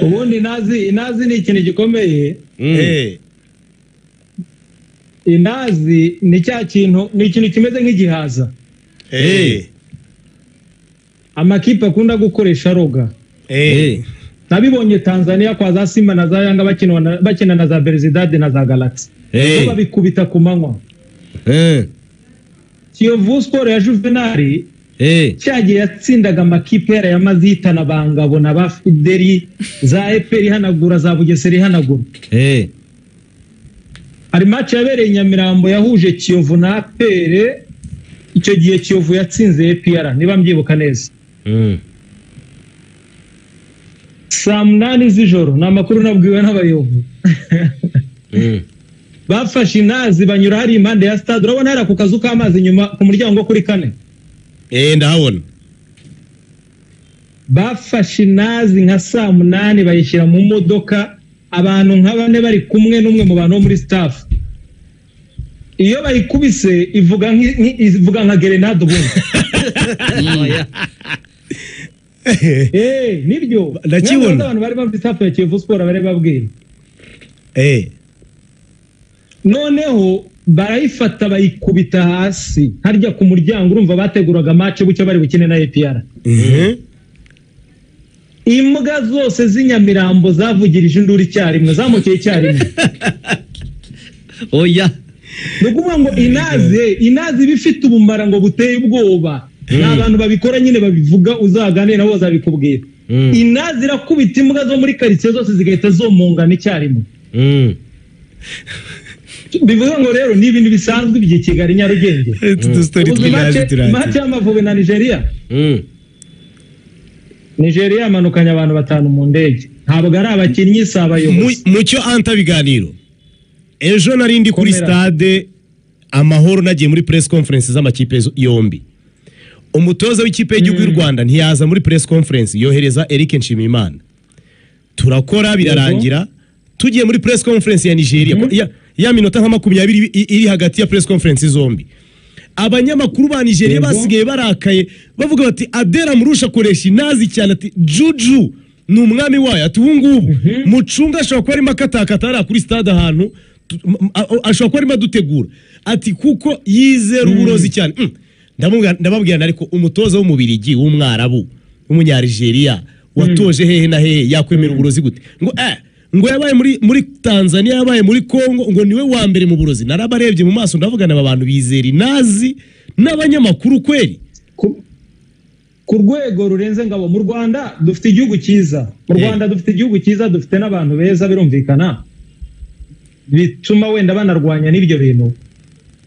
ubundi inazi ni ikintu gikomeye. Inazi ni cya kintu, ni ikintu kimeze nk'igihaza. Amakipe akunda gukoresha roga. Nabibonye Tanzania kwa za Simba na za Yanga bakina na za Belouizdad na za Galaxy. Babikubita ku manywa. Kiyovu Sport ya Juvenal cyagiye yatsindaga amakipe yara yamazita na Bangabo na ba Fideli za EPR hanagura za Bugesera hanagura. Hari match yabereye Nyamirambo yahuje Kiyovu na APR, icyo gihe Kiyovu yatsinze EPR niba mbyibuka neza. Saa 8 z'ijoro na makuru nabwiwe n'abayovu. Bafashe inazi banyura hari impande ya stade, urabona hari ku kazu k'amazi nyuma ku muryango kuri kane. Ndahabona. Bafashe inazi nka saa 8 bayishyira mu modoka, abantu nka bane bari kumwe n'umwe mu bantu muri staff. Iyo bayikubise ivuga nka grenade ubundi. Nibyo. Ndakibona. Abantu bari bafite staff ya Kiyovu Sport bari babwira. Noneho barayifata bayikubita hasi harya ku muryango, urumva bateguraga match bucyo bari bukine na APR. Imbwa zose z'inyamirambo zavugirije induru icyarimwe, zamukeye icyarimwe. Oya. Nukuvuga ngo inazi bifite ubumara ngo buteye ubwoba. N'abantu babikora nyine babivuga, uzagane nabo bazabikubwira. Inazi irakubita imbwa zo muri quartier zose zigahita zomungana icyarimwe. Bivuga ngo rero ni ibintu bisanzwe by'i Kigali Nyarugenge. Match y'Amavubi na Nigeria. Nigeria yamanukanye abantu 5 mu ndege. Ntabwo ari abakinnyi sabayobozi. Mucyo anta biganiro. Ejo narindi kuri stade Amahoro nagiye muri press conference z'amakipe yombi. Umutoza w'ikipe y'igihugu y'u Rwanda ntiyaza muri press conference, yohereza Eric Nshimiyimana. Turakora birarangira, tugiye muri press conference ya Nigeria. Ya minota nka 20 iri hagati ya press conference zombi. Abanyamakuru ba Nigeria basigaye barakaye bavuga bati Adera Murusha koresha inazi cyane, ati Juju ni umwami wayo, ati ubungubu mucunga ashobora kuba arimo akatakatara kuri stade ahantu, ashobora kuba arimo adutegura, ati kuko yizera uburozi cyane. Ndababwira ariko umutoza w'umubirigi w'umwarabu w'umunyarigeria watoje hehe na hehe yakwemera uburozi gute? Ngo yabaye muri Tanzania, yabaye muri Kongo, ngo niwe wa mbere mu burozi. Narabarebye mu maso ndavugana abantu bizera inazi n'abanyamakuru kweri. Ku rwego rurenze ngabo. Mu Rwanda dufite igihugu cyiza. Dufite n'abantu beza birumvikana. Bituma wenda banarwanya n'ibyo bintu.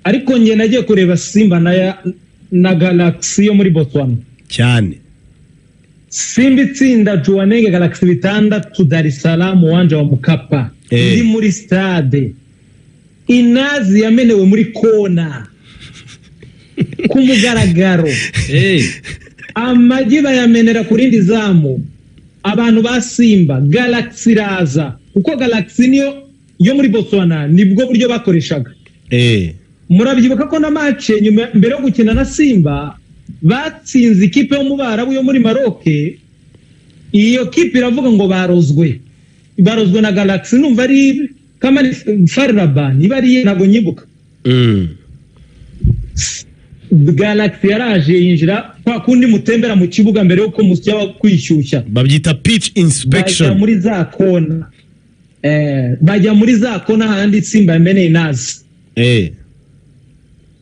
Ariko nge nagiye kureba Simba na Galaxy yo muri Botswana. Cyane. Simba itsinda Jwaneng Galaxy 6 Dar es Salaam uwanja wa Mkapa. Iri muri stade. Inazi yamenewe muri kona. Ku mugaragaro. Amagi bayamenera kurindi zamu. Abantu ba Simba Galaxy raza. Uko Galaxy niyo yo muri Botswana nibwo buryo bakoreshaga. Murabyibuka ko na match nyuma mbere yo gukina na Simba batsinze ikipe yo mu Barabu yo muri Maroc. Iyo kipe iravuga ngo barozwe na Galaxy, numva ari kama Faraban ibari nago nyibuka. Galaxy yaraje yinjira kwa kundi mutembera mu kibuga mbere yo ko musya kwishyushya, babyita pitch inspection. Bajya muri za kona handi Simba yamenye inazi.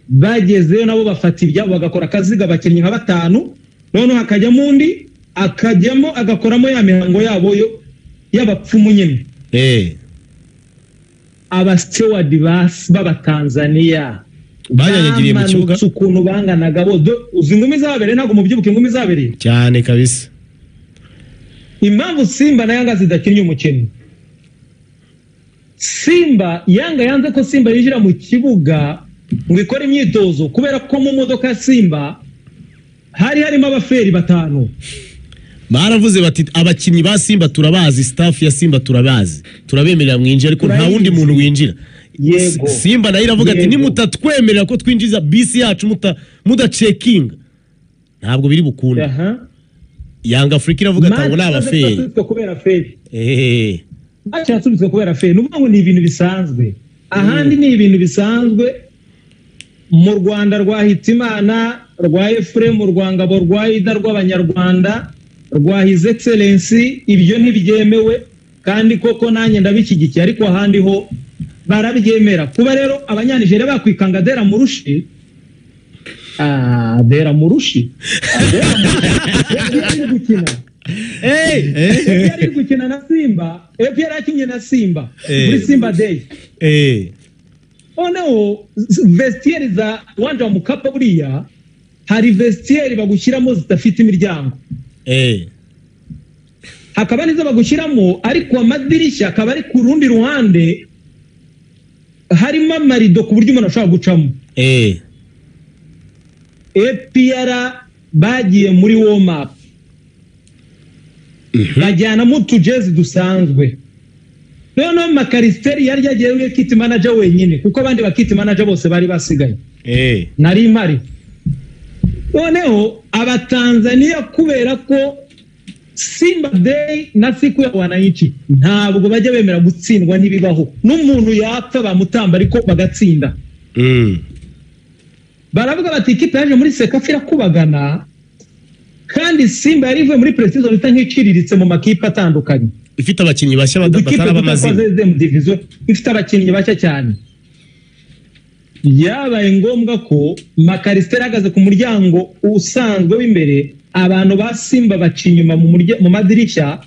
Bagezeyo nabo bafata ibyabo bagakora akaziga abakinnyi nka 5, none hakajyamo undi akajyamo agakoramo ya mihango yabo yo y'abapfumu nyine. Abasteward baba Tanzania banyanyagiriye mu kibuga ukuntu banganaga bo uzi ingumi zabere ntago mubyibuke ingumi zabere cyane kabisa. Impamvu Simba na Yanga zidakinnye umukino, Simba Yanga yanze ko Simba yinjira mu kibuga ngo ikore imyitozo kubera ko mu modoka Simba harimo abaferi 5. Baravuze bati abakinnyi ba Simba turabazi, staff ya Simba turabazi, turabemerera mwinjira ariko nta wundi muntu winjira. Yego. Simba nayo iravuga ati nimutatwemerera ko twinjiza bisi yacu muda checking ntabwo biri bukunda. Yanga Afrika iravuga ngo naba feri kubera feri match yasubitswe kubera feri nuvuga ngo ni ibintu bisanzwe ahandi ni ibintu bisanzwe mu Rwanda rwa Hitimana rwa Ephraim rwa Ngabo rwa Ida rw'abanyarwanda rwa His Excellency ibyo ntibyemewe kandi koko nanjye ndabishyigikiye ariko ahandi ho barabyemera kuba rero abanyanijere bakwikanga Dera Murushi Dera Murushi yari gukina na Simba yari akinye na Simba muri Simba Day noneho vestiaire za uwanja wa Mkapa buriya hari vestiaire bagushyiramo zidafite imiryango hakaba nizo bagushyiramo ariko amadirishya akaba ari ku rundi ruhande harimo amarido ku buryo umuntu ashobora gucamo APR bagiye muri warm up bajyana mu tujezi dusanzwe noneho Makaristeri yari yagiye kit manager wenyine kuko abandi ba kit manager bose bari basigaye nari impari noneho abatanzania kubera ko Simba Day na siku ya wananchi ntabwo bajya bemera gutsindwa n'ibibaho n'umuntu yapfa bamutamba ariko bagatsinda baravuga bati ikipe yaje muri Sekafira kubagana kandi Simba yari ivuye muri pre-season nk'iciriritse mu makipe atandukanye ifite abakinnyi bashya bataraba amazina ifite abakinnyi bashya cyane yabaye ngombwa ko Makaristeri ahagaze ku muryango usanzwe w'imbere abantu ba Simba baca inyuma mu madirishya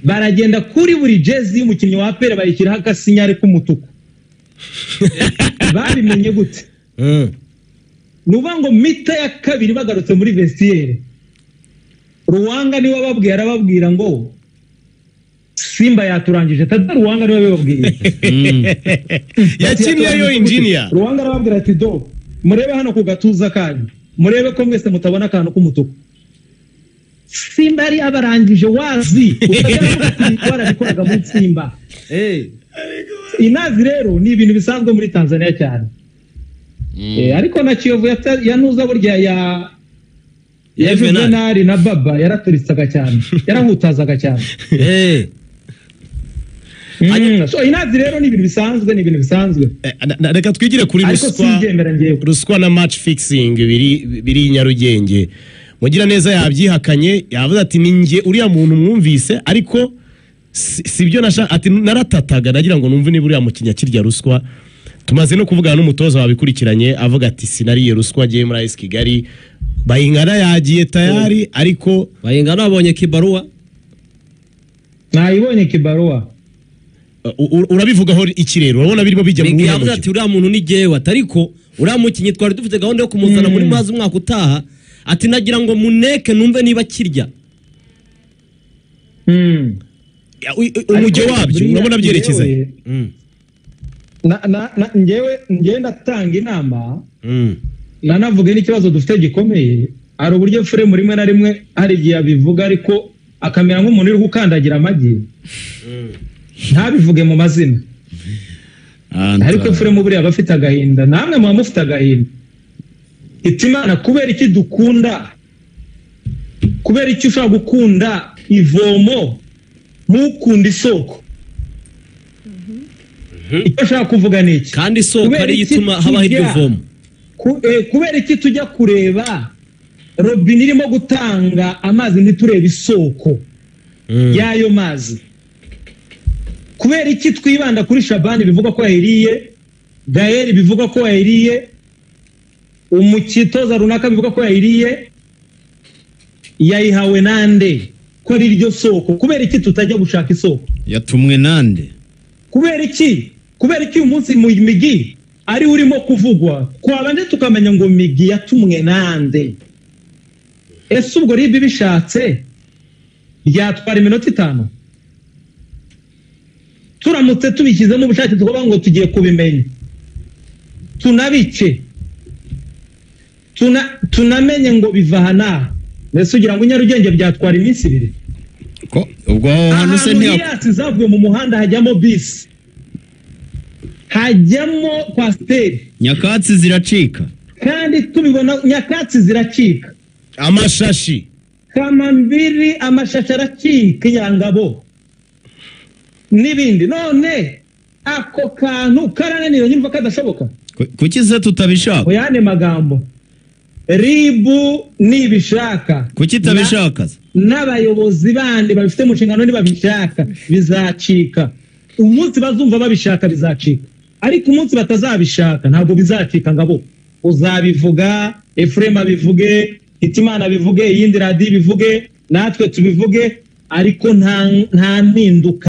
baragenda kuri buri jezi y'umukinnyi wa APR bayishyiraho agasinyare k'umutuku babimenye gute nuvuga ngo mita ya kabiri bagarutse muri vestiaire Ruwanga niwe bababwiye arababwira ngo Simba yaturangije tada Ruwanga niwe bababwiye yakiniye yo engineer Ruwanga arababwira ati do murebe hano ku gatuza kanyu murebe ko mwese mutabona akantu k'umutuku Simba yari abarangije wazi warabikoraga muri Simba inazi rero ni ibintu bisanzwe muri Tanzania cyane ariko na Kiyovu yanuza burya ya Juvenal na Baba yaraturitsaga cyane yarahutazaga cyane so inazi rero ni ibintu bisanzwe reka twigire kuri ruswa na match fixing biri Nyarugenge Mugira neza yabyihakanye yavuze ati ninjye uriya muntu mwumvise ariko sibyo nasha ati naratataga nagira ngo numve niba uriya mukinya kirya ruswa tumaze no kuvugana n'umutoza wabikurikiranye avuga ati sinariye ruswa agiye muri AS Kigali Bayingana yagiye tayari ariko Bayingana abonye kibaruwa nayibonye kibaruwa urabivugaho ikirero urabona birimo bijya mu ngiye yavuze ati uriya muntu ni jewe atariko uriya mukinnyi twari dufite gahunda yo kumuzana muri mazi umwaka utaha ati nagira ngo muneke numve niba kirya umujyo wabyo urabona byerekeza ngewe ndatanga inama nanavuga n'ikibazo dufite gikomeye ari uburyo Ephraim rimwe na rimwe hari igihe abivuga ariko akamera nk'umuntu uri gukandagira amagi ntabivuge mu mazina ariko Ephraim buriya aba afite agahinda namwe muba mufite agahinda Hitimana kubera iki dukunda kubera iki ushaka gukunda ivomo ntukunda isoko icyo ushaka kuvuga ni iki kandi isoko ari ituma habaho iryo vomo kubera iki tujya kureba robine irimo gutanga amazi ntiturebe isoko y'ayo mazi kubera iki twibanda kuri Shabani bivuga ko yayiriye Gael bivuga ko yayiriye umukitoza runaka bivuga ko yayiriye yayihawe nande ko ari iryo soko kubera iki tutajya gushaka isoko yatumwe nande kubera iki uyu munsi mu migi ari urimo kuvugwa twabanje tukamenya ngo migi yatumwe nande ese ubwo ribi bishatse byatwara iminota 5 turamutse tubishyizemo ubushake tuvuga ngo tugiye kubimenya tunabice tunamenye ngo biva hana nese ugira ngo Nyarugenge byatwara iminsi 2 ko ubwo hano se ntiyatsi zavuye mu muhanda hajyamo bisi hajyamo kwasteri nyakatsi ziracika kandi tubibona nyakatsi ziracika amashashi Kamambiri amashashara k'inyangabo n'ibindi none ako kantu karananira nyumva kadashoboka kuki se tutabishaka oyane magambo ribu nibishaka kuki tabishaka n'abayobozi bandi babifite mu nshingano nibabishaka bizacika umunsi bazumva babishaka bizacika ariko umunsi batazabishaka ntabwo bizacika ngabo uzabivuga Efrema bivuge Hitimana bivuge iyindi radio bivuge natwe tubivuge ariko nta mpinduka